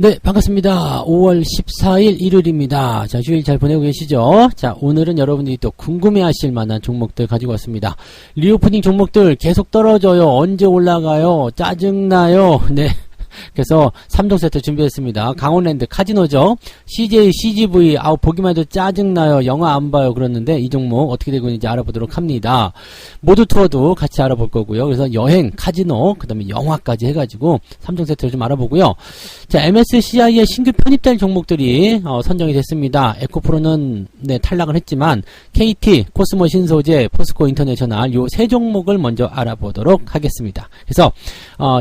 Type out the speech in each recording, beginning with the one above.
네, 반갑습니다. 5월 14일 일요일입니다. 자, 주일 잘 보내고 계시죠? 자, 오늘은 여러분들이 또 궁금해하실 만한 종목들 가지고 왔습니다. 리오프닝 종목들 계속 떨어져요. 언제 올라가요? 짜증나요? 네. 그래서 3종 세트 준비했습니다. 강원랜드 카지노죠. CJ, CGV, 보기만 해도 짜증나요. 영화 안 봐요. 그러는데 이 종목 어떻게 되고 있는지 알아보도록 합니다. 모두 투어도 같이 알아볼 거고요. 그래서 여행, 카지노, 그 다음에 영화까지 해가지고 3종 세트를 좀 알아보고요. 자, MSCI의 신규 편입될 종목들이 선정이 됐습니다. 에코프로는 네, 탈락을 했지만 KT, 코스모 신소재, 포스코 인터내셔널 요 세 종목을 먼저 알아보도록 하겠습니다. 그래서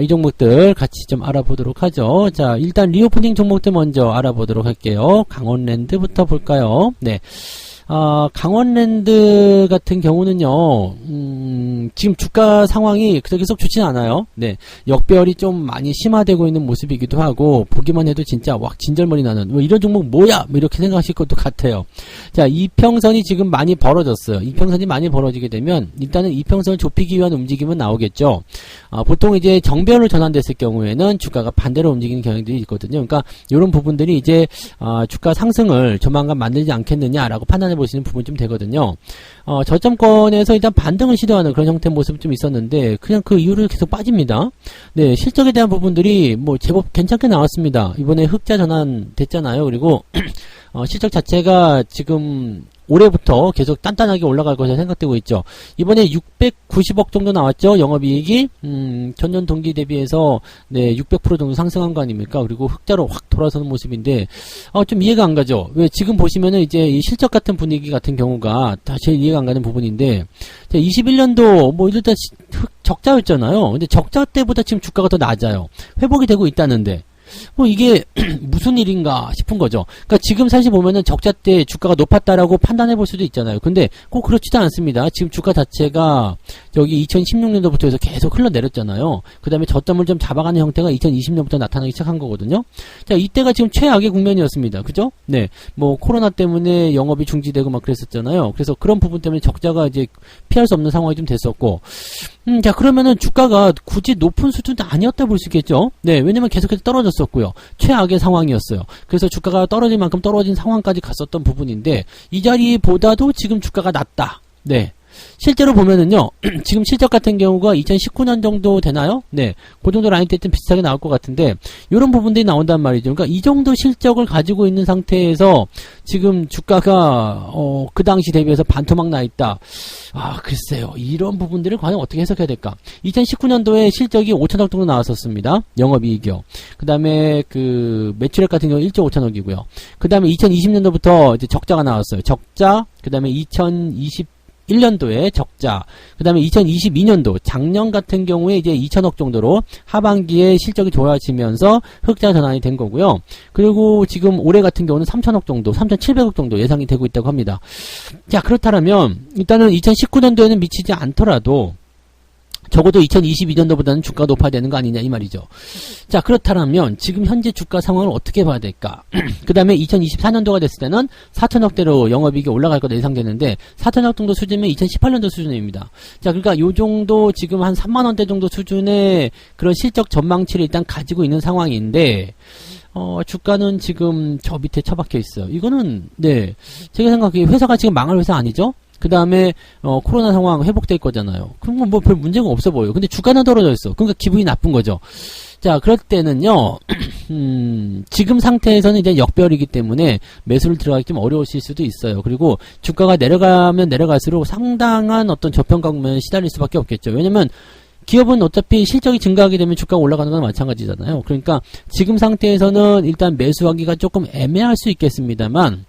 이 종목들 같이 좀 알아보도록 하죠. 자, 일단 리오프닝 종목들 먼저 알아보도록 할게요. 강원랜드부터 볼까요? 네. 강원랜드 같은 경우는요, 지금 주가 상황이 계속 좋지는 않아요. 네. 역배열이 좀 많이 심화되고 있는 모습이기도 하고, 보기만 해도 진짜, 진절머리 나는, 뭐 이런 종목 뭐야? 뭐 이렇게 생각하실 것도 같아요. 자, 이평선이 지금 많이 벌어졌어요. 이평선이 많이 벌어지게 되면, 일단은 이평선을 좁히기 위한 움직임은 나오겠죠. 보통 이제 정배열로 전환됐을 경우에는 주가가 반대로 움직이는 경향들이 있거든요. 그러니까, 이런 부분들이 이제, 주가 상승을 조만간 만들지 않겠느냐라고 판단해 보시는 부분이 좀 되거든요. 저점권에서 일단 반등을 시도하는 그런 형태의 모습이 좀 있었는데 그냥 그 이후로 계속 빠집니다. 네, 실적에 대한 부분들이 뭐 제법 괜찮게 나왔습니다. 이번에 흑자 전환 됐잖아요. 그리고 실적 자체가 지금 올해부터 계속 단단하게 올라갈 것으로 생각되고 있죠. 이번에 690억 정도 나왔죠. 영업이익이 전년 동기 대비해서 네 600% 정도 상승한 거 아닙니까? 그리고 흑자로 확 돌아서는 모습인데 좀 이해가 안 가죠. 왜 지금 보시면은 이제 이 실적 같은 분위기 같은 경우가 다 제일 이해가 안 가는 부분인데 21년도 뭐 이럴 때 적자였잖아요. 근데 적자 때보다 지금 주가가 더 낮아요. 회복이 되고 있다는데 뭐 이게 무슨 일인가 싶은 거죠. 그러니까 지금 사실 보면은 적자 때 주가가 높았다라고 판단해 볼 수도 있잖아요. 근데 꼭 그렇지도 않습니다. 지금 주가 자체가 여기 2016년도부터 해서 계속 흘러내렸잖아요. 그 다음에 저점을 좀 잡아가는 형태가 2020년부터 나타나기 시작한 거거든요. 자, 이때가 지금 최악의 국면이었습니다. 그죠? 네. 뭐 코로나 때문에 영업이 중지되고 막 그랬었잖아요. 그래서 그런 부분 때문에 적자가 이제 피할 수 없는 상황이 좀 됐었고 자, 그러면은 주가가 굳이 높은 수준도 아니었다 볼 수 있겠죠? 네, 왜냐면 계속해서 떨어졌었고요. 최악의 상황이었어요. 그래서 주가가 떨어질 만큼 떨어진 상황까지 갔었던 부분인데, 이 자리보다도 지금 주가가 낮다. 네. 실제로 보면은요, 지금 실적 같은 경우가 2019년 정도 되나요? 네. 그 정도 라인 때쯤 비슷하게 나올 것 같은데, 요런 부분들이 나온단 말이죠. 그러니까 이 정도 실적을 가지고 있는 상태에서 지금 주가가, 그 당시 대비해서 반토막 나 있다. 글쎄요. 이런 부분들을 과연 어떻게 해석해야 될까? 2019년도에 실적이 5천억 정도 나왔었습니다. 영업이익이요. 그 다음에 매출액 같은 경우 1조 5천억이고요. 그 다음에 2020년도부터 이제 적자가 나왔어요. 적자, 그 다음에 2021년도에 적자, 그 다음에 2022년도 작년 같은 경우에 이제 2천억 정도로 하반기에 실적이 좋아지면서 흑자 전환이 된 거고요. 그리고 지금 올해 같은 경우는 3천억 정도, 3,700억 정도 예상이 되고 있다고 합니다. 자, 그렇다면 일단은 2019년도에는 미치지 않더라도 적어도 2022년도보다는 주가가 높아야 되는 거 아니냐 이 말이죠. 자, 그렇다면 지금 현재 주가 상황을 어떻게 봐야 될까? 그 다음에 2024년도가 됐을 때는 4천억대로 영업이익이 올라갈 거다 예상되는데 4천억 정도 수준이면 2018년도 수준입니다. 자, 그러니까 요 정도 지금 한 3만원대 정도 수준의 그런 실적 전망치를 일단 가지고 있는 상황인데 주가는 지금 저 밑에 처박혀 있어요. 이거는 네, 제가 생각하기에 회사가 지금 망할 회사 아니죠? 그 다음에 코로나 상황 회복될 거잖아요. 그럼 뭐 별 문제가 없어 보여요. 근데 주가는 떨어져 있어. 그러니까 기분이 나쁜 거죠. 자, 그럴 때는요, 지금 상태에서는 이제 역배열이기 때문에 매수를 들어가기 좀 어려우실 수도 있어요. 그리고 주가가 내려가면 내려갈수록 상당한 어떤 저평가 국면에 시달릴 수밖에 없겠죠. 왜냐면 기업은 어차피 실적이 증가하게 되면 주가가 올라가는 건 마찬가지잖아요. 그러니까 지금 상태에서는 일단 매수하기가 조금 애매할 수 있겠습니다만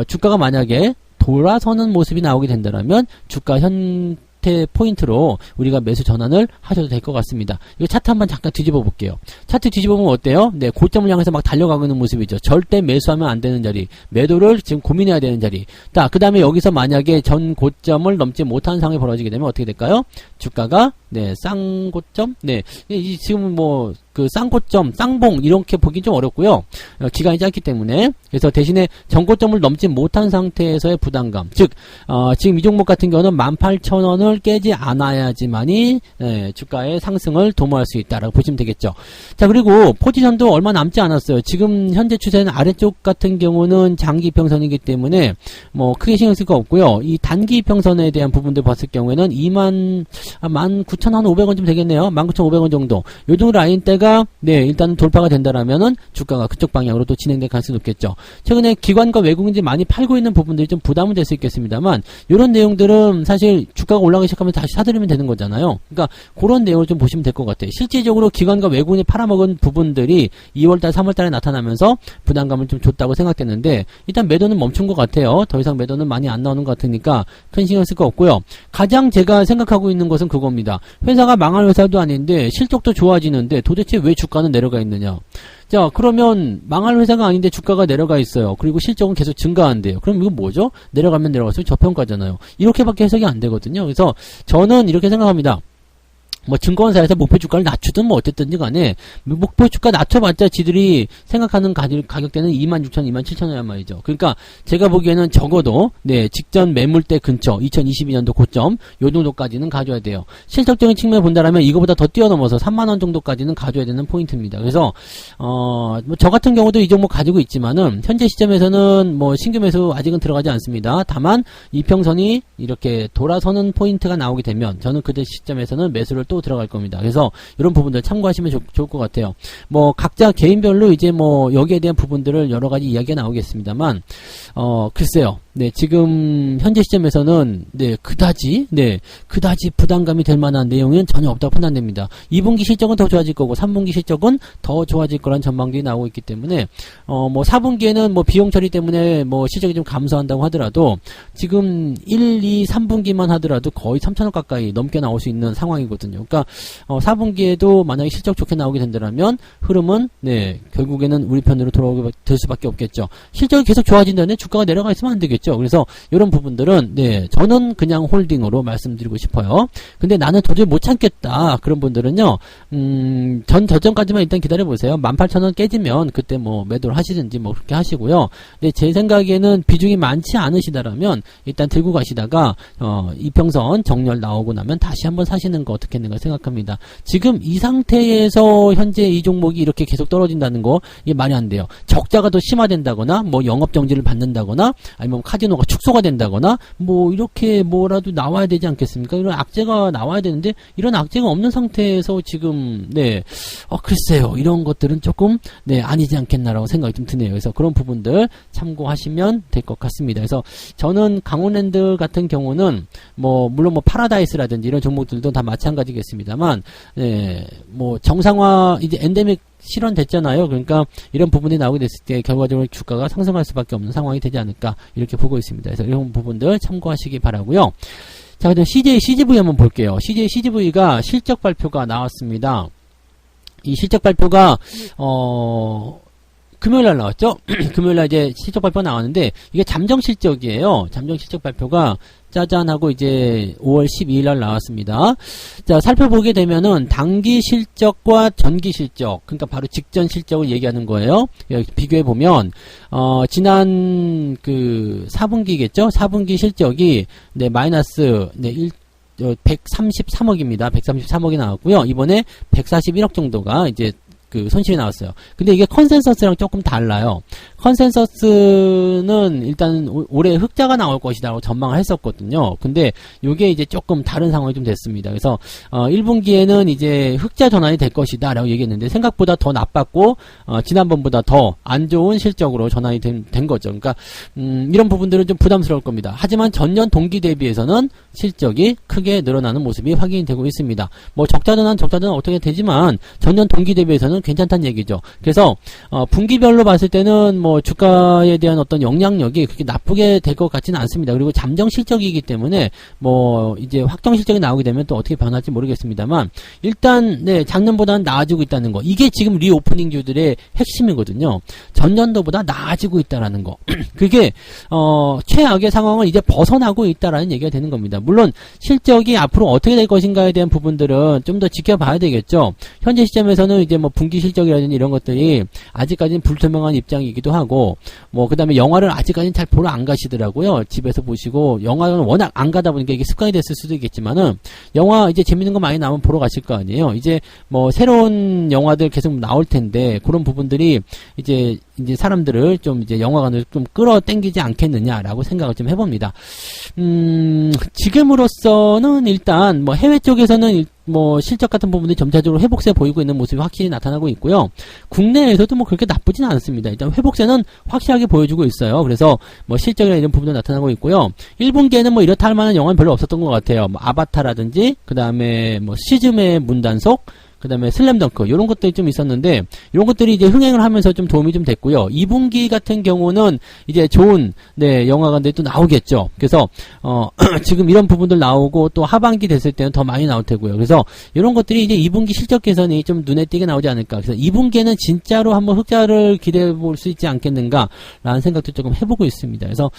주가가 만약에 돌아서는 모습이 나오게 된다면 주가 현태 포인트로 우리가 매수 전환을 하셔도 될 것 같습니다. 이거 차트 한번 잠깐 뒤집어 볼게요. 차트 뒤집어보면 어때요? 네, 고점을 향해서 막 달려가고 있는 모습이죠. 절대 매수하면 안 되는 자리, 매도를 지금 고민해야 되는 자리. 자, 그 다음에 여기서 만약에 전 고점을 넘지 못한 상황이 벌어지게 되면 어떻게 될까요? 주가가 네, 쌍고점? 네, 지금 뭐 쌍고점, 쌍봉 이렇게 보기 좀 어렵고요. 기간이 짧기 때문에. 그래서 대신에 전고점을 넘지 못한 상태에서의 부담감. 즉 지금 이 종목 같은 경우는 18,000원을 선을 깨지 않아야지만이 주가의 상승을 도모할 수 있다라고 보시면 되겠죠. 자, 그리고 포지션도 얼마 남지 않았어요. 지금 현재 추세는 아래쪽 같은 경우는 장기 이평선이기 때문에 뭐 크게 신경 쓸 거 없고요. 이 단기 이평선에 대한 부분들 봤을 경우에는 19,500원쯤 되겠네요. 19,500원 정도. 요 정도 라인대가 일단 돌파가 된다라면은 주가가 그쪽 방향으로 또 진행될 가능성이 높겠죠. 최근에 기관과 외국인들이 많이 팔고 있는 부분들이 좀 부담은 될 수 있겠습니다만 이런 내용들은 사실 주가가 올라가기 시작하면 다시 사들이면 되는 거잖아요. 그러니까 그런 내용을 좀 보시면 될 것 같아요. 실질적으로 기관과 외국인이 팔아먹은 부분들이 2월달, 3월달에 나타나면서 부담감을 좀 줬다고 생각됐는데 일단 매도는 멈춘 것 같아요. 더 이상 매도는 많이 안 나오는 것 같으니까 큰 신경 쓸 거 없고요. 가장 제가 생각하고 있는 것은 그겁니다. 회사가 망할 회사도 아닌데 실적도 좋아지는데 도대체 왜 주가는 내려가 있느냐. 자, 그러면 망할 회사가 아닌데 주가가 내려가 있어요. 그리고 실적은 계속 증가한대요. 그럼 이건 뭐죠? 내려가면 내려갈수록 저평가잖아요. 이렇게밖에 해석이 안 되거든요. 그래서 저는 이렇게 생각합니다. 뭐 증권사에서 목표 주가를 낮추든 뭐 어쨌든지 간에 목표 주가 낮춰봤자 지들이 생각하는 가격대는 26,000, 27,000원이란 말이죠. 그러니까 제가 보기에는 적어도 직전 매물대 근처 2022년도 고점 요 정도까지는 가져야 돼요. 실적적인 측면을 본다라면 이거보다 더 뛰어넘어서 3만원 정도까지는 가져야 되는 포인트입니다. 그래서 뭐 저 같은 경우도 이 종목 가지고 있지만은 현재 시점에서는 뭐 신규 매수 아직은 들어가지 않습니다. 다만 이평선이 이렇게 돌아서는 포인트가 나오게 되면 저는 그때 시점에서는 매수를 또 들어갈 겁니다. 그래서 이런 부분들 참고하시면 좋을 것 같아요. 뭐 각자 개인별로 이제 뭐 여기에 대한 부분들을 여러 가지 이야기가 나오겠습니다만 글쎄요. 지금 현재 시점에서는 그다지 부담감이 될 만한 내용은 전혀 없다고 판단됩니다. 2분기 실적은 더 좋아질 거고 3분기 실적은 더 좋아질 거란 전망들이 나오고 있기 때문에 뭐 4분기에는 뭐 비용 처리 때문에 뭐 실적이 좀 감소한다고 하더라도 지금 1, 2, 3분기만 하더라도 거의 3,000원 가까이 넘게 나올 수 있는 상황이거든요. 그러니까 4분기에도 만약에 실적 좋게 나오게 된다면 흐름은 결국에는 우리 편으로 돌아오게 될 수밖에 없겠죠. 실적이 계속 좋아진다면 주가가 내려가 있으면 안 되겠죠. 그래서 이런 부분들은 저는 그냥 홀딩으로 말씀드리고 싶어요. 근데 나는 도저히 못 참겠다. 그런 분들은요. 저점까지만 일단 기다려 보세요. 18,000원 깨지면 그때 뭐 매도를 하시든지 뭐 그렇게 하시고요. 근데 제 생각에는 비중이 많지 않으시다라면 일단 들고 가시다가 이평선 정렬 나오고 나면 다시 한번 사시는 거 어떻게 했는가 생각합니다. 지금 이 상태에서 현재 이 종목이 이렇게 계속 떨어진다는 거 이게 말이 안 돼요. 적자가 더 심화된다거나 뭐 영업 정지를 받는다거나 아니면 카지노가 축소가 된다거나 뭐 이렇게 뭐라도 나와야 되지 않겠습니까? 이런 악재가 나와야 되는데 이런 악재가 없는 상태에서 지금 글쎄요. 이런 것들은 조금 아니지 않겠나라고 생각이 좀 드네요. 그래서 그런 부분들 참고하시면 될 것 같습니다. 그래서 저는 강원랜드 같은 경우는 뭐 물론 뭐 파라다이스라든지 이런 종목들도 다 마찬가지겠습니다만 뭐 정상화 이제 엔데믹 실현됐잖아요. 그러니까 이런 부분이 나오게 됐을 때 결과적으로 주가가 상승할 수밖에 없는 상황이 되지 않을까 이렇게 보고 있습니다. 그래서 이런 부분들 참고하시기 바라고요. 자, 그다음 CJ/CGV 한번 볼게요. CJ/CGV가 실적 발표가 나왔습니다. 이 실적 발표가 금요일날 나왔죠? 금요일날 이제 실적 발표가 나왔는데 이게 잠정 실적이에요. 잠정 실적 발표가 짜잔 하고 이제 5월 12일날 나왔습니다. 자, 살펴보게 되면은 단기 실적과 전기 실적, 그러니까 바로 직전 실적을 얘기하는 거예요. 비교해 보면 지난 그 4분기겠죠? 4분기 실적이 마이너스 133억입니다. 133억이 나왔고요. 이번에 141억 정도가 이제 그 손실이 나왔어요. 근데 이게 컨센서스랑 조금 달라요. 컨센서스는 일단 올해 흑자가 나올 것이라고 전망을 했었거든요. 근데 이게 이제 조금 다른 상황이 좀 됐습니다. 그래서 1분기에는 이제 흑자 전환이 될 것이다 라고 얘기했는데 생각보다 더 나빴고 지난번보다 더 안 좋은 실적으로 전환이 된 거죠. 그러니까 이런 부분들은 좀 부담스러울 겁니다. 하지만 전년 동기 대비해서는 실적이 크게 늘어나는 모습이 확인이 되고 있습니다. 뭐 적자는 어떻게 되지만 전년 동기 대비해서는 괜찮다는 얘기죠. 그래서 분기별로 봤을 때는 뭐 주가에 대한 어떤 영향력이 그렇게 나쁘게 될 것 같지는 않습니다. 그리고 잠정 실적이기 때문에 뭐 이제 확정 실적이 나오게 되면 또 어떻게 변할지 모르겠습니다만 일단 작년보다는 나아지고 있다는 거. 이게 지금 리오프닝주들의 핵심이거든요. 전년도보다 나아지고 있다라는 거. 그게 최악의 상황을 이제 벗어나고 있다라는 얘기가 되는 겁니다. 물론 실적이 앞으로 어떻게 될 것인가에 대한 부분들은 좀 더 지켜봐야 되겠죠. 현재 시점에서는 이제 뭐 분기 실적이라든지 이런 것들이 아직까지는 불투명한 입장이기도 하고, 뭐, 그 다음에 영화를 아직까지는 잘 보러 안 가시더라고요. 집에서 보시고, 영화는 워낙 안 가다 보니까 이게 습관이 됐을 수도 있겠지만은, 영화 이제 재밌는 거 많이 나오면 보러 가실 거 아니에요. 이제 뭐, 새로운 영화들 계속 나올 텐데, 그런 부분들이 이제 사람들을 좀 이제 영화관을 좀 끌어당기지 않겠느냐라고 생각을 좀 해봅니다. 지금으로서는 일단 뭐 해외 쪽에서는 뭐 실적 같은 부분들이 점차적으로 회복세 보이고 있는 모습이 확실히 나타나고 있고요. 국내에서도 뭐 그렇게 나쁘지는 않습니다. 일단 회복세는 확실하게 보여주고 있어요. 그래서 뭐 실적이나 이런 부분도 나타나고 있고요. 1분기에는 뭐 이렇다 할 만한 영화는 별로 없었던 것 같아요. 뭐 아바타라든지 그 다음에 뭐 시즘의 문단속, 그 다음에 슬램덩크, 이런 것들이 좀 있었는데, 이런 것들이 이제 흥행을 하면서 좀 도움이 좀 됐고요. 2분기 같은 경우는 이제 좋은, 네, 영화관들이 또 나오겠죠. 그래서, 지금 이런 부분들 나오고, 또 하반기 됐을 때는 더 많이 나올 테고요. 그래서, 이런 것들이 이제 2분기 실적 개선이 좀 눈에 띄게 나오지 않을까. 그래서 2분기에는 진짜로 한번 흑자를 기대해 볼 수 있지 않겠는가, 라는 생각도 조금 해보고 있습니다. 그래서,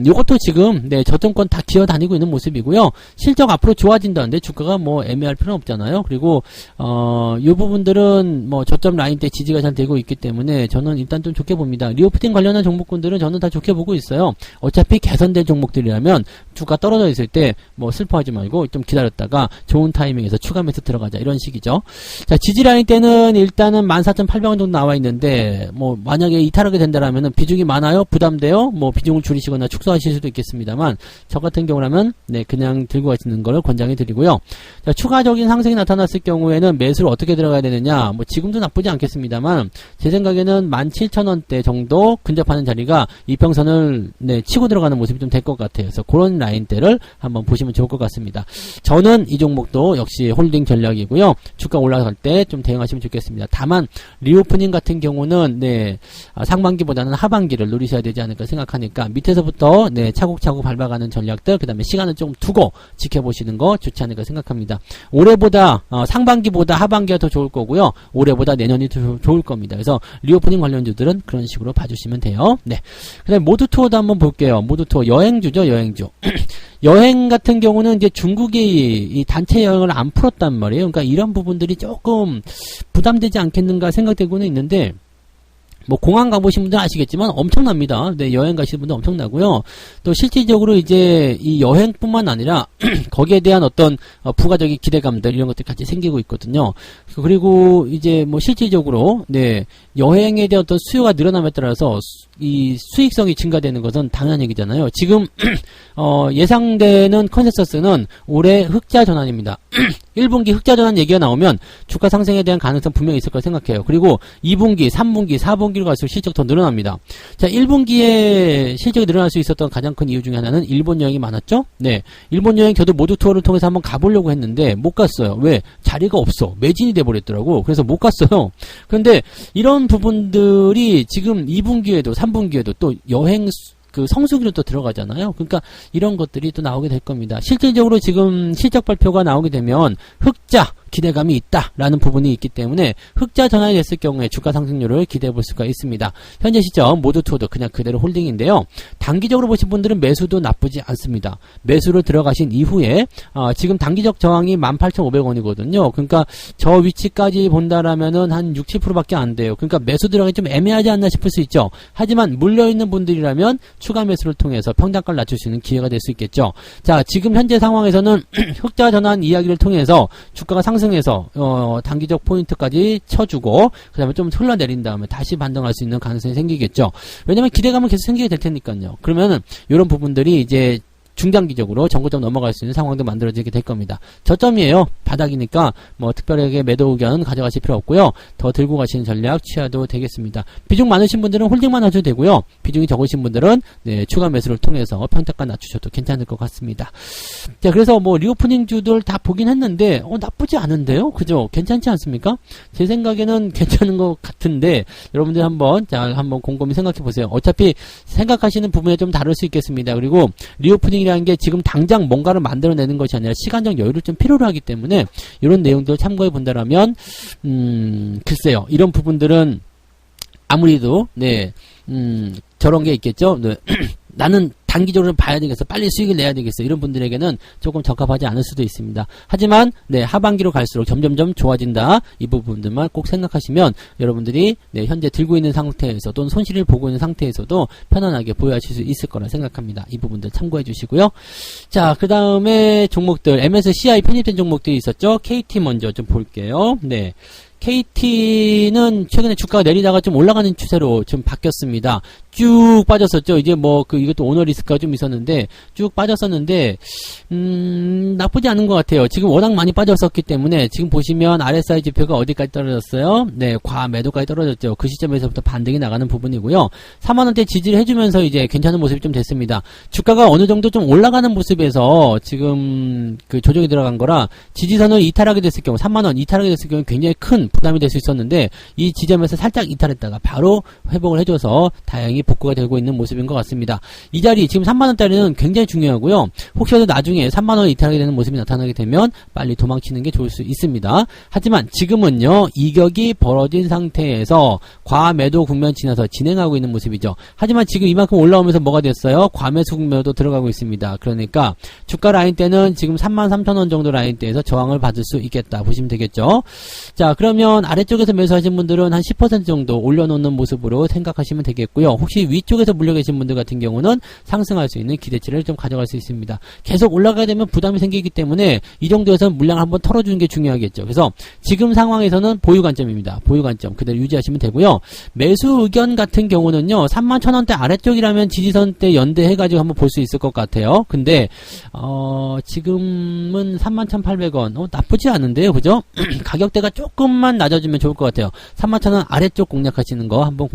요것도 지금, 네, 저점권 다 기어 다니고 있는 모습이고요. 실적 앞으로 좋아진다는데, 주가가 뭐 애매할 필요는 없잖아요. 그리고, 이 부분들은 뭐 저점 라인 때 지지가 잘 되고 있기 때문에 저는 일단 좀 좋게 봅니다. 리오프팅 관련한 종목군들은 저는 다 좋게 보고 있어요. 어차피 개선된 종목들이라면 주가 떨어져 있을 때 뭐 슬퍼하지 말고 좀 기다렸다가 좋은 타이밍에서 추가 매수 들어가자, 이런 식이죠. 자, 지지 라인 때는 일단은 14,800원 정도 나와 있는데, 뭐 만약에 이탈하게 된다라면은 비중이 많아요? 부담돼요? 뭐 비중을 줄이시거나 축소하실 수도 있겠습니다만, 저 같은 경우라면 네, 그냥 들고 가시는 걸 권장해 드리고요. 자, 추가적인 상승이 나타났을 경우에는 매수를 어떻게 들어가야 되느냐, 뭐 지금도 나쁘지 않겠습니다만 제 생각에는 17,000원대 정도 근접하는 자리가 이평선을 네, 치고 들어가는 모습이 좀 될 것 같아요. 그래서 그런 라인대를 한번 보시면 좋을 것 같습니다. 저는 이 종목도 역시 홀딩 전략이고요. 주가 올라갈 때 좀 대응하시면 좋겠습니다. 다만 리오프닝 같은 경우는 네, 상반기보다는 하반기를 노리셔야 되지 않을까 생각하니까 밑에서부터 네, 차곡차곡 밟아가는 전략들, 그 다음에 시간을 좀 두고 지켜보시는 거 좋지 않을까 생각합니다. 올해보다 상반기보다 하반기가 더 좋을 거고요. 올해보다 내년이 더 좋을 겁니다. 그래서 리오프닝 관련주들은 그런 식으로 봐주시면 돼요. 네. 그 다음에 모두 투어도 한번 볼게요. 모두 투어 여행주죠, 여행주. 여행 같은 경우는 이제 중국이 이 단체 여행을 안 풀었단 말이에요. 그러니까 이런 부분들이 조금 부담되지 않겠는가 생각되고는 있는데, 뭐 공항 가보신 분들은 아시겠지만 엄청납니다. 네, 여행 가시는 분들 엄청나고요. 또 실질적으로 이제 이 여행뿐만 아니라 거기에 대한 어떤 부가적인 기대감들, 이런 것들이 같이 생기고 있거든요. 그리고 이제 뭐 실질적으로 네, 여행에 대한 어떤 수요가 늘어남에 따라서 이 수익성이 증가되는 것은 당연한 얘기잖아요. 지금 예상되는 컨센서스는 올해 흑자 전환입니다. 1분기 흑자 전환 얘기가 나오면 주가 상승에 대한 가능성 분명히 있을 거라 생각해요. 그리고 2분기, 3분기, 4분기로 갈수록 실적 더 늘어납니다. 자, 1분기에 실적이 늘어날 수 있었던 가장 큰 이유 중에 하나는 일본 여행이 많았죠? 네. 일본 여행 저도 모두 투어를 통해서 한번 가보려고 했는데 못 갔어요. 왜? 자리가 없어. 매진이 돼버렸더라고. 그래서 못 갔어요. 그런데 이런 부분들이 지금 2분기에도 3분기에도 또 여행 그 성수기로 또 들어가잖아요. 그러니까 이런 것들이 또 나오게 될 겁니다. 실질적으로 지금 실적 발표가 나오게 되면 흑자 기대감이 있다라는 부분이 있기 때문에 흑자 전환이 됐을 경우에 주가 상승률을 기대해 볼 수가 있습니다. 현재 시점 모두 투어도 그냥 그대로 홀딩인데요. 단기적으로 보신 분들은 매수도 나쁘지 않습니다. 매수를 들어가신 이후에 지금 단기적 저항이 18,500원이거든요. 그러니까 저 위치까지 본다라면은 한 6, 7%밖에 안 돼요. 그러니까 매수 들어가기 좀 애매하지 않나 싶을 수 있죠. 하지만 물려있는 분들이라면 추가 매수를 통해서 평단가를 낮출 수 있는 기회가 될 수 있겠죠. 자, 지금 현재 상황에서는 흑자 전환 이야기를 통해서 주가가 상승해서 단기적 포인트까지 쳐주고 그 다음에 좀 흘러내린 다음에 다시 반등할 수 있는 가능성이 생기겠죠. 왜냐면 기대감은 계속 생기게 될 테니까요. 그러면은 이런 부분들이 이제 중장기적으로 정고점 넘어갈 수 있는 상황도 만들어지게 될 겁니다. 저점이에요. 바닥이니까 뭐 특별하게 매도 의견 가져가실 필요 없고요. 더 들고 가시는 전략 취하도 되겠습니다. 비중 많으신 분들은 홀딩만 하셔도 되고요. 비중이 적으신 분들은 네, 추가 매수를 통해서 평타가 낮추셔도 괜찮을 것 같습니다. 자, 그래서 뭐 리오프닝 주들 다 보긴 했는데 나쁘지 않은데요. 그죠? 괜찮지 않습니까? 제 생각에는 괜찮은 것 같은데 여러분들 한번 한번 곰곰이 생각해 보세요. 어차피 생각하시는 부분에 좀 다를 수 있겠습니다. 그리고 리오프닝 이라는 게 지금 당장 뭔가를 만들어내는 것이 아니라 시간적 여유를 좀 필요로 하기 때문에 이런 내용들을 참고해 본다라면 글쎄요, 이런 부분들은 아무리도 네 저런 게 있겠죠. 네. 나는 단기적으로 봐야 되겠어. 빨리 수익을 내야 되겠어. 이런 분들에게는 조금 적합하지 않을 수도 있습니다. 하지만 네, 하반기로 갈수록 점점점 좋아진다. 이 부분들만 꼭 생각하시면 여러분들이 네, 현재 들고 있는 상태에서 또는 손실을 보고 있는 상태에서도 편안하게 보유하실 수 있을 거라 생각합니다. 이 부분들 참고해 주시고요. 자, 그 다음에 종목들 MSCI 편입된 종목들이 있었죠. KT 먼저 좀 볼게요. 네. KT는 최근에 주가가 내리다가 좀 올라가는 추세로 좀 바뀌었습니다. 쭉 빠졌었죠. 이제 뭐 이것도 오너 리스크가 좀 있었는데 쭉 빠졌었는데 나쁘지 않은 것 같아요. 지금 워낙 많이 빠졌었기 때문에 지금 보시면 RSI 지표가 어디까지 떨어졌어요? 네, 과매도까지 떨어졌죠. 그 시점에서부터 반등이 나가는 부분이고요. 4만원대 지지를 해주면서 이제 괜찮은 모습이 좀 됐습니다. 주가가 어느 정도 좀 올라가는 모습에서 지금 그 조정이 들어간 거라 지지선을 이탈하게 됐을 경우 3만원 이탈하게 됐을 경우 굉장히 큰 부담이 될 수 있었는데 이 지점에서 살짝 이탈했다가 바로 회복을 해줘서 다행히 복구가 되고 있는 모습인 것 같습니다. 이 자리 지금 3만원짜리는 굉장히 중요하고요. 혹시라도 나중에 3만원을 이탈하게 되는 모습이 나타나게 되면 빨리 도망치는 게 좋을 수 있습니다. 하지만 지금은요, 이격이 벌어진 상태에서 과매도 국면 지나서 진행하고 있는 모습이죠. 하지만 지금 이만큼 올라오면서 뭐가 됐어요? 과매수 국면도 들어가고 있습니다. 그러니까 주가 라인대는 지금 33,000원 정도 라인대에서 저항을 받을 수 있겠다 보시면 되겠죠. 자, 그러면 아래쪽에서 매수하신 분들은 한 10% 정도 올려놓는 모습으로 생각하시면 되겠고요. 혹시 위쪽에서 물려 계신 분들 같은 경우는 상승할 수 있는 기대치를 좀 가져갈 수 있습니다. 계속 올라가게 되면 부담이 생기기 때문에 이 정도에서 물량을 한번 털어주는 게 중요하겠죠. 그래서 지금 상황에서는 보유 관점입니다. 보유 관점 그대로 유지하시면 되고요. 매수 의견 같은 경우는요, 31,000원대 아래쪽이라면 지지선 때 연대해가지고 한번 볼 수 있을 것 같아요. 근데 지금은 31,800원 나쁘지 않은데요, 그죠? 가격대가 조금만 낮아지면 좋을 것 같아요. 31,000원 아래쪽 공략하시는 거 한번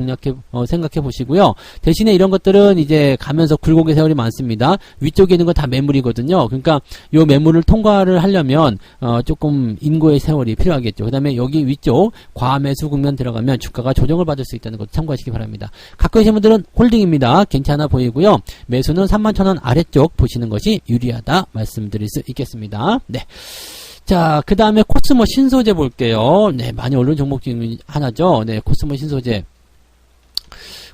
생각해 보시고요. 대신에 이런 것들은 이제 가면서 굴곡의 세월이 많습니다. 위쪽에 있는 건 다 매물이거든요. 그러니까 요 매물을 통과를 하려면 조금 인고의 세월이 필요하겠죠. 그 다음에 여기 위쪽 과매수 국면 들어가면 주가가 조정을 받을 수 있다는 것도 참고하시기 바랍니다. 갖고 계신 분들은 홀딩입니다. 괜찮아 보이고요. 매수는 31,000원 아래쪽 보시는 것이 유리하다 말씀드릴 수 있겠습니다. 네. 자, 그 다음에 코스모 신소재 볼게요. 네, 많이 오른 종목 중 하나죠. 네, 코스모 신소재.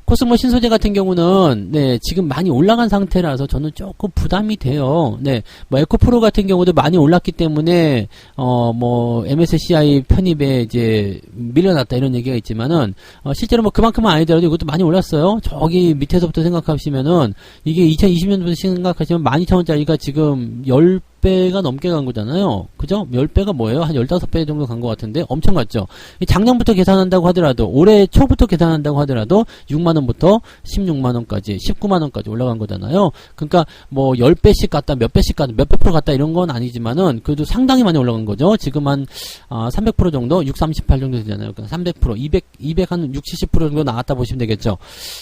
코스모 신소재 같은 경우는 네, 지금 많이 올라간 상태라서 저는 조금 부담이 돼요. 네, 뭐 에코프로 같은 경우도 많이 올랐기 때문에 뭐 MSCI 편입에 이제 밀려났다 이런 얘기가 있지만은 실제로 뭐 그만큼은 아니더라도 이것도 많이 올랐어요. 저기 밑에서부터 생각하시면은 이게 2020년부터 생각하시면 12,000원짜리가 지금 10배가 넘게 간 거잖아요. 그죠? 10배가 뭐예요? 한 15배 정도 간 것 같은데 엄청 갔죠. 작년부터 계산한다고 하더라도 올해 초부터 계산한다고 하더라도 6만원부터 16만원까지 19만원까지 올라간 거잖아요. 그러니까 뭐 10배씩 갔다 몇 배씩 갔다 몇백 프로 갔다 이런 건 아니지만은 그래도 상당히 많이 올라간 거죠. 지금 한 300% 정도 638 정도 되잖아요. 그러니까 300% 200 한 60, 70% 정도 나왔다 보시면 되겠죠.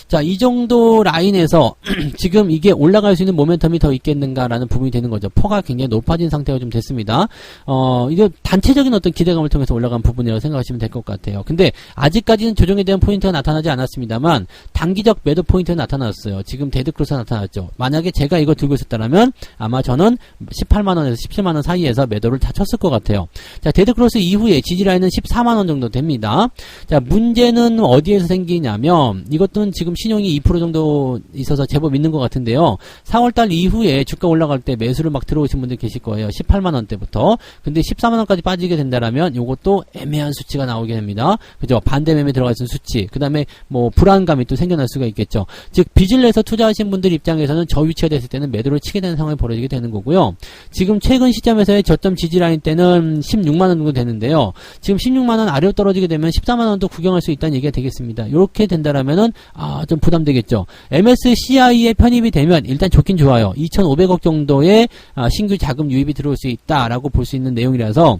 자, 이 정도 라인에서 지금 이게 올라갈 수 있는 모멘텀이 더 있겠는가라는 부분이 되는 거죠. 퍼가 굉장히 높아진 상태가 좀 됐습니다. 이거 단체적인 어떤 기대감을 통해서 올라간 부분이라고 생각하시면 될 것 같아요. 근데 아직까지는 조정에 대한 포인트가 나타나지 않았습니다만 단기적 매도 포인트가 나타났어요. 지금 데드크로스가 나타났죠. 만약에 제가 이거 들고 있었다면 아마 저는 18만원에서 17만원 사이에서 매도를 다 쳤을 것 같아요. 자, 데드크로스 이후에 지지라인은 14만원 정도 됩니다. 자, 문제는 어디에서 생기냐면 이것도 지금 신용이 2% 정도 있어서 제법 있는 것 같은데요. 4월달 이후에 주가 올라갈 때 매수를 막 들어오신 분들 계실 거예요. 18만원대부터. 근데 14만원까지 빠지게 된다라면 요것도 애매한 수치가 나오게 됩니다. 그죠? 반대 매매 들어가 있는 수치. 그 다음에 뭐 불안감이 또 생겨날 수가 있겠죠. 즉 빚을 내서 투자하신 분들 입장에서는 저 위치가 됐을 때는 매도를 치게 되는 상황이 벌어지게 되는 거고요. 지금 최근 시점에서의 저점 지지라인 때는 16만원 정도 되는데요. 지금 16만원 아래로 떨어지게 되면 14만원도 구경할 수 있다는 얘기가 되겠습니다. 이렇게 된다라면은 좀 부담되겠죠. MSCI에 편입이 되면 일단 좋긴 좋아요. 2,500억 정도의 신규 자금 유입이 들어올 수 있다라고 볼 수 있는 내용이라서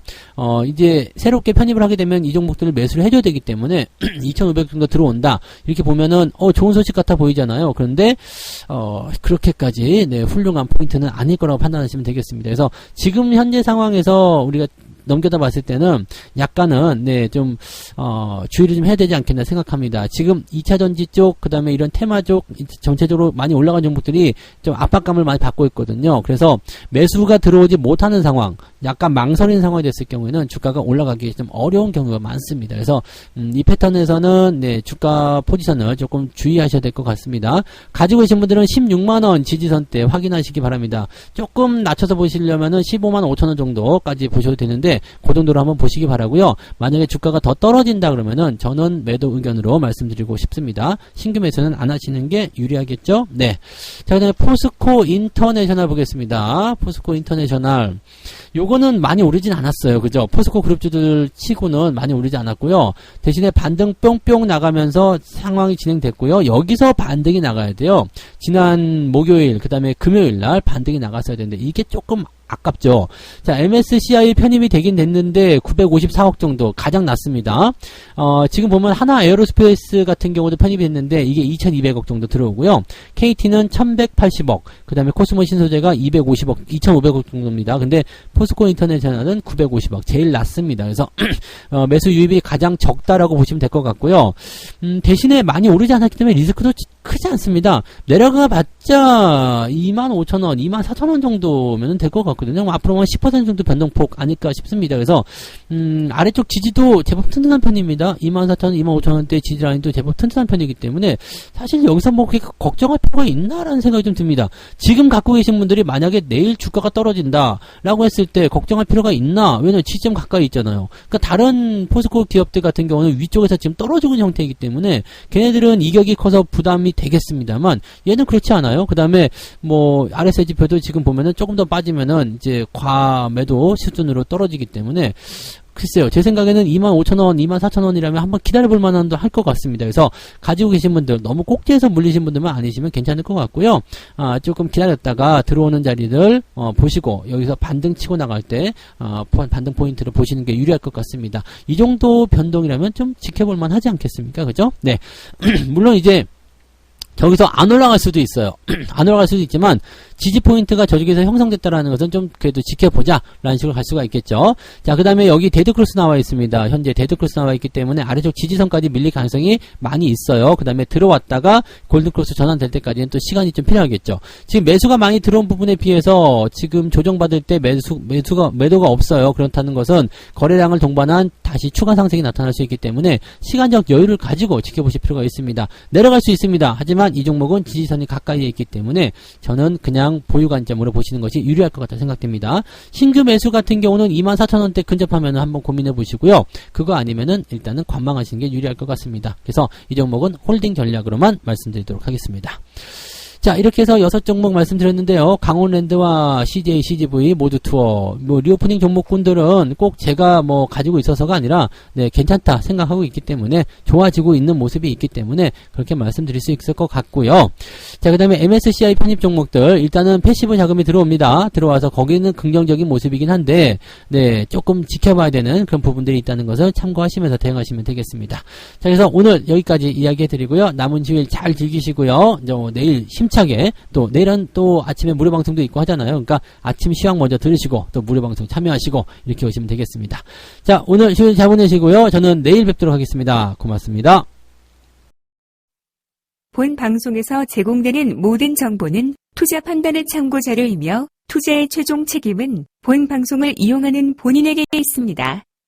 이제 새롭게 편입을 하게 되면 이 종목들을 매수를 해줘야 되기 때문에 2,500억 정도 들어온다 이렇게 보면은 좋은 소식 같아 보이잖아요. 그런데 그렇게까지 네, 훌륭한 포인트는 아닐 거라고 판단하시면 되겠습니다. 그래서 지금 현재 상황에서 우리가 넘겨다 봤을 때는 약간은 좀 주의를 좀 해야 되지 않겠나 생각합니다. 지금 2차전지 쪽, 그 다음에 이런 테마 쪽 전체적으로 많이 올라간 종목들이 좀 압박감을 많이 받고 있거든요. 그래서 매수가 들어오지 못하는 상황, 약간 망설이는 상황이 됐을 경우에는 주가가 올라가기 좀 어려운 경우가 많습니다. 그래서 이 패턴에서는 주가 포지션을 조금 주의하셔야 될 것 같습니다. 가지고 계신 분들은 16만원 지지선대 확인하시기 바랍니다. 조금 낮춰서 보시려면은 15만 5천원 정도까지 보셔도 되는데 그 정도로 한번 보시기 바라고요. 만약에 주가가 더 떨어진다 그러면은 저는 매도 의견으로 말씀드리고 싶습니다. 신규 매수는 안 하시는 게 유리하겠죠? 네. 자, 그다음에 포스코 인터내셔널 보겠습니다. 포스코 인터내셔널. 요거는 많이 오르진 않았어요. 그죠? 포스코 그룹주들 치고는 많이 오르지 않았고요. 대신에 반등 뿅뿅 나가면서 상황이 진행됐고요. 여기서 반등이 나가야 돼요. 지난 목요일, 그 다음에 금요일 날 반등이 나갔어야 되는데 이게 조금 아깝죠. 자, MSCI 편입이 되긴 됐는데 954억 정도 가장 낮습니다. 지금 보면 하나 에어로스페이스 같은 경우도 편입이 됐는데 이게 2200억 정도 들어오고요. KT는 1180억, 그 다음에 코스모 신소재가 250억, 2500억 정도입니다. 근데 포스코 인터내셔널은 950억, 제일 낮습니다. 그래서 매수 유입이 가장 적다라고 보시면 될 것 같고요. 대신에 많이 오르지 않았기 때문에 리스크도 크지 않습니다. 내려가 봤자 25,000원, 24,000원 정도면 될 것 같거든요. 앞으로 한 10% 정도 변동폭 아닐까 싶습니다. 그래서 아래쪽 지지도 제법 튼튼한 편입니다. 24,000원, 25,000원대 지지 라인도 제법 튼튼한 편이기 때문에 사실 여기서 뭐 그렇게 걱정할 필요가 있나라는 생각이 좀 듭니다. 지금 갖고 계신 분들이 만약에 내일 주가가 떨어진다 라고 했을 때 걱정할 필요가 있나? 왜냐면 지점 가까이 있잖아요. 그러니까 다른 포스코 기업들 같은 경우는 위쪽에서 지금 떨어지고 있는 형태이기 때문에 걔네들은 이격이 커서 부담이 되겠습니다만 얘는 그렇지 않아요. 그 다음에 뭐 RSI 지표도 지금 보면은 조금 더 빠지면은 이제 과매도 수준으로 떨어지기 때문에 글쎄요. 제 생각에는 25,000원, 24,000원이라면 한번 기다려볼 만한도 할 것 같습니다. 그래서 가지고 계신 분들, 너무 꼭지에서 물리신 분들만 아니시면 괜찮을 것 같고요. 조금 기다렸다가 들어오는 자리들 보시고 여기서 반등 치고 나갈 때 반등 포인트를 보시는 게 유리할 것 같습니다. 이 정도 변동이라면 좀 지켜볼 만하지 않겠습니까? 그죠? 네. 물론 이제 저기서 안 올라갈 수도 있어요. 안 올라갈 수도 있지만 지지 포인트가 저쪽에서 형성됐다라는 것은 좀 그래도 지켜보자 라는 식으로 갈 수가 있겠죠. 자, 그 다음에 여기 데드크로스 나와 있습니다. 현재 데드크로스 나와 있기 때문에 아래쪽 지지선까지 밀릴 가능성이 많이 있어요. 그 다음에 들어왔다가 골든크로스 전환될 때까지는 또 시간이 좀 필요하겠죠. 지금 매수가 많이 들어온 부분에 비해서 지금 조정받을 때 매도가 없어요. 그렇다는 것은 거래량을 동반한 다시 추가 상승이 나타날 수 있기 때문에 시간적 여유를 가지고 지켜보실 필요가 있습니다. 내려갈 수 있습니다. 하지만 이 종목은 지지선이 가까이에 있기 때문에 저는 그냥 보유 관점으로 보시는 것이 유리할 것 같다 생각됩니다. 신규 매수 같은 경우는 24,000원대 근접하면 한번 고민해 보시고요. 그거 아니면은 일단은 관망하시는 게 유리할 것 같습니다. 그래서 이 종목은 홀딩 전략으로만 말씀드리도록 하겠습니다. 자, 이렇게 해서 6종목 말씀드렸는데요. 강원랜드와 CJ, CGV 모두 투어, 리오프닝 종목군들은 꼭 제가 가지고 있어서가 아니라, 괜찮다 생각하고 있기 때문에, 좋아지고 있는 모습이 있기 때문에, 그렇게 말씀드릴 수 있을 것 같고요. 자, 그 다음에 MSCI 편입 종목들, 일단은 패시브 자금이 들어옵니다. 들어와서 거기는 긍정적인 모습이긴 한데, 조금 지켜봐야 되는 그런 부분들이 있다는 것을 참고하시면서 대응하시면 되겠습니다. 자, 그래서 오늘 여기까지 이야기 해드리고요. 남은 주일 잘 즐기시고요. 이제 내일 힘차게 또 내일은 또 아침에 무료 방송도 있고 하잖아요. 그러니까 아침 시황 먼저 들으시고 또 무료 방송 참여하시고 이렇게 오시면 되겠습니다. 자, 오늘 주일 잘 보내시고요. 저는 내일 뵙도록 하겠습니다. 고맙습니다. 본 방송에서 제공되는 모든 정보는 투자 판단의 참고 자료이며 투자의 최종 책임은 본 방송을 이용하는 본인에게 있습니다.